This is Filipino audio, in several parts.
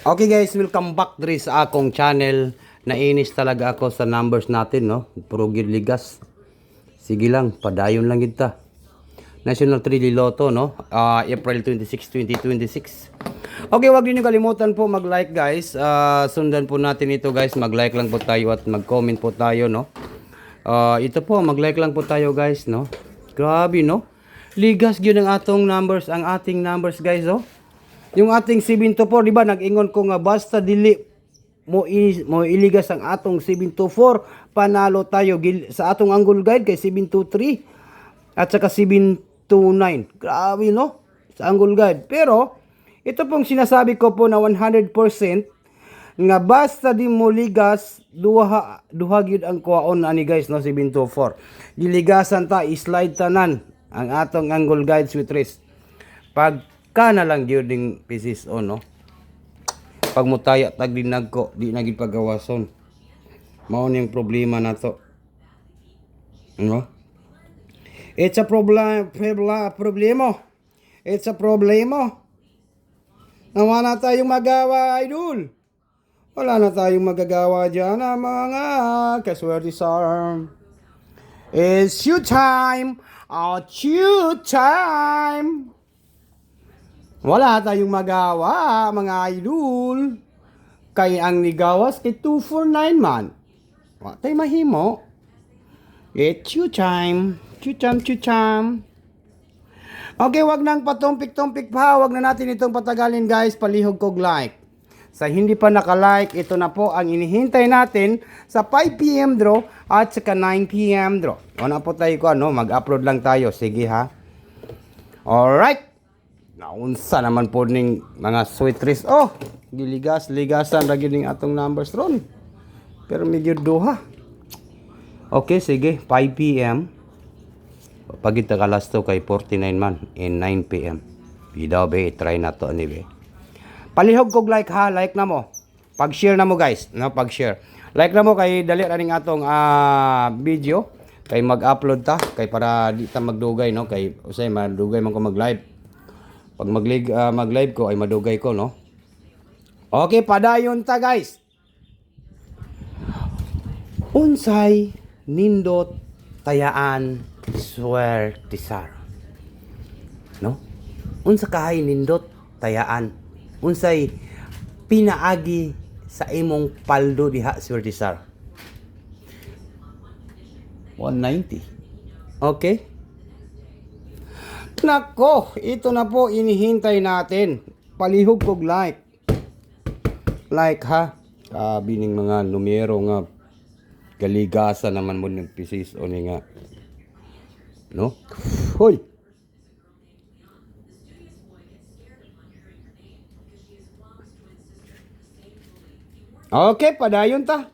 Okay guys, welcome back diri sa akong channel. Nainis talaga ako sa numbers natin, no? Puro gid ligas. Sige lang, padayon lang gid ta. National 3D Lotto, no? April 26, 2026. Okay, wag niyo kalimutan po mag-like guys. Sundan po natin ito guys. Mag-like lang po tayo at mag-comment po tayo, no? Ito po, mag-like lang po tayo guys, no? Grabe, no? Ligas gyud ang atong numbers, ang ating numbers guys, oh. Yung ating 724, di ba? Nag-ingon ko nga basta dili mo iligas ang atong 724, panalo tayo sa atong angle guide kay 723 at saka 729. Grabe, no? Sa angle guide. Pero ito pong sinasabi ko po na 100% nga basta di mo ligas duha gyud ang kuhaon ani guys, no? 724. Diligasan ta, slide tanan ang atong angle guide with wrist. Pagka na lang gyud ding pieces on, no? Pag mutaya tag dinag ko, di na gid pagawason. Mao ni ang problema nato. No? It's a problema. It's a problema. Nawa na tayong magawa, idol. Wala na tayong magagawa dyan, mga kaswerte sarm. It's you time. You time. Wala tayong magawa, mga idol. Kay ang nigawas kay 249 man. Wala tayo mahimo. It's you time. Chucham. Okay, wag nang patumpik-tumpik pa. Wag na natin itong patagalin guys. Palihog kog like. Sa hindi pa naka-like, ito na po ang inihintay natin sa 5 PM draw at saka 9 PM draw. O na po tayo ko, ano, mag-upload lang tayo. Sige ha. Alright. Naunsa naman po ning mga sweet trees. Oh, ligasan lagi ning atong numbers ron. Pero medyo duha. Okay, sige, 5 PM. Pagita ka last to kay 49 man in 9 PM. Bidaw be, try na to ni be. Palihog kog like ha, like na mo. Pag-share na mo guys, no, pag-share. Like na mo kay dali ra ning atong video kay mag-upload ta kay para di ta magdugay, no, kay usay madugay man ko mag-live. Pag mag-live ko ay madugay ko, no? Okay, padayon ta guys. Unsay nindot tayaan swertisar. No? Unsa kahay nindot tayaan? Unsay pinaagi sa imong paldo diha swertisar? 190. Okay? Nako, ito na po inihintay natin. Palihog kog like. Like ha. Bining mga numero nga galigasa naman mo ng pieces o ni nga. No? Hoy. Okay, padayon ta.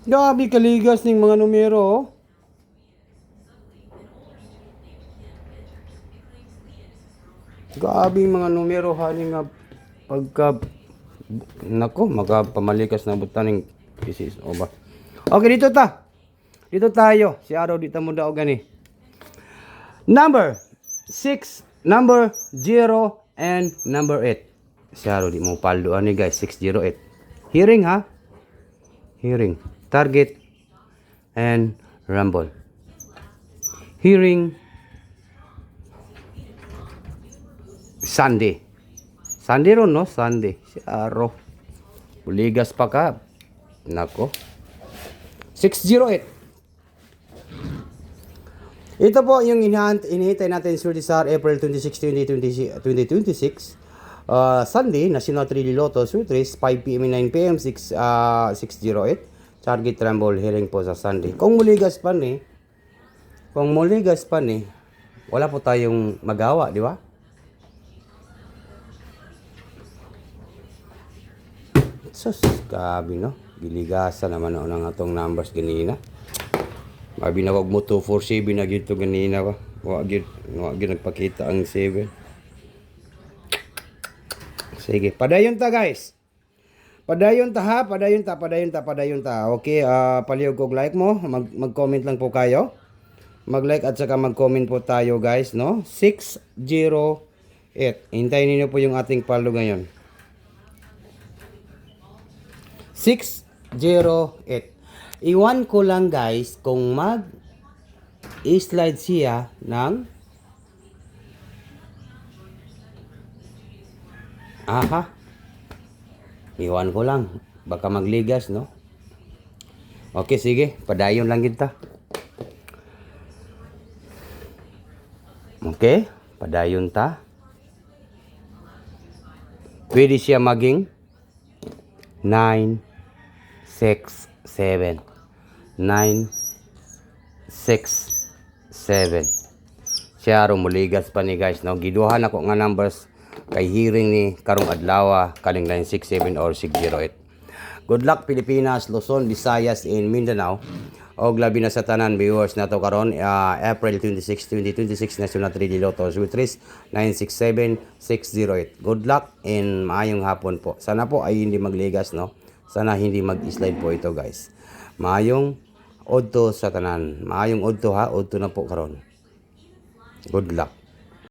Grabe kaligas ning mga numero, oh. Grabe mga numero haling nga pagka nako magapamalikas na butaning pieces o ba. Okay, dito ta. Dito tayo. Si Araw dito mo daw gani. Number 6, number 0 and number 8. Si Araw di mo paldo ani guys, 608. Hearing ha? Hearing. Target and rumble. Hearing Sunday ron, no? Sunday si Aro uligas pa ka nako 608. Ito po yung inihintay natin Surdisar April 26, 2026. Sunday, National 3D Lotto, Sweet Race, 5 PM and 9 PM, 608. Target Rumble hearing po sa Sunday. Kung muligas pa ni, wala po tayong magawa, di ba? Sus, grabe no. Giligasan naman ako ng atong numbers ganina. Mabi na wag mo 247 na gito ganina ba. Wag gyud nagpakita ang 7. Sige, padayon ta guys. Padayon ta ha, padayon ta. Okay, palihog kog like mo, mag-comment lang po kayo. Mag-like at saka mag-comment po tayo guys, no? 608. Hintayin niyo po yung ating palo ngayon. 608. Iwan ko lang guys kung mag-slide siya ng aha. Iwan ko lang. Baka magligas, no? Okay, sige. Padayon lang kita. Okay. Padayon ta. Pwede siya maging 9, 6, 7. 9, 6, 7. Siya ro muligas pa ni guys, no? Giduhan ako nga numbers kay hearing ni karong adlaw kaling 967 or 608. Good luck Pilipinas, Luzon, Visayas, and Mindanao. Og labi na sa tanan viewers nato karon April 26, 2026 National 3D Lotto with 967 608. Good luck and maayong hapon po. Sana po ay hindi magligas, no? Sana hindi mag-slide po ito guys. Maayong odto sa tanan. Maayong odto ha, odto na po karon. Good luck.